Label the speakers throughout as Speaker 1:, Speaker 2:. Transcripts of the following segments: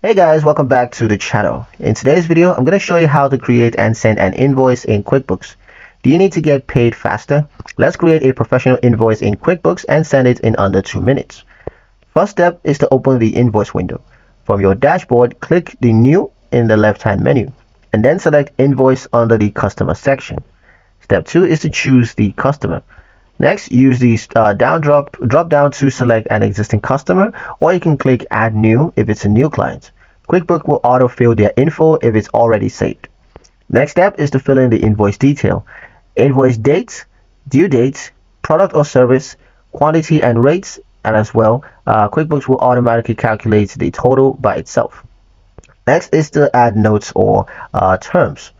Speaker 1: Hey guys, welcome back to the channel. In today's video, I'm going to show you how to create and send an invoice in QuickBooks. Do you need to get paid faster? Let's create a professional invoice in QuickBooks and send it in under 2 minutes. First step is to open the invoice window. From your dashboard, click the New in the left-hand menu, and then select Invoice under the Customer section. Step 2 is to choose the customer. Next, use the drop down to select an existing customer, or you can click Add New if it's a new client. QuickBooks will autofill their info if it's already saved. Next step is to fill in the invoice detail. Invoice date, due date, product or service, quantity and rates, and as well, QuickBooks will automatically calculate the total by itself. Next is to add notes or terms.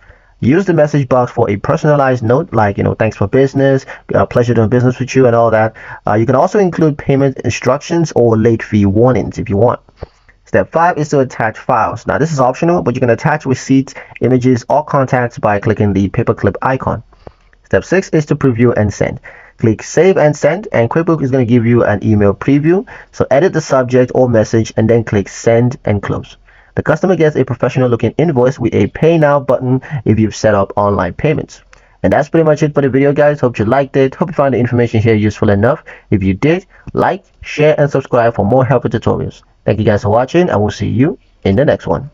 Speaker 1: Use the message box for a personalized note like, thanks for business, pleasure doing business with you and all that. You can also include payment instructions or late fee warnings if you want. Step 5 is to attach files. Now this is optional, but you can attach receipts, images, or contacts by clicking the paperclip icon. Step 6 is to preview and send. Click Save and Send, and QuickBooks is going to give you an email preview. So edit the subject or message and then click Send and Close. The customer gets a professional looking invoice with a Pay Now button if you've set up online payments. And that's pretty much it for the video, guys. Hope you liked it. Hope you found the information here useful enough. If you did, like, share, and subscribe for more helpful tutorials. Thank you guys for watching, and we'll see you in the next one.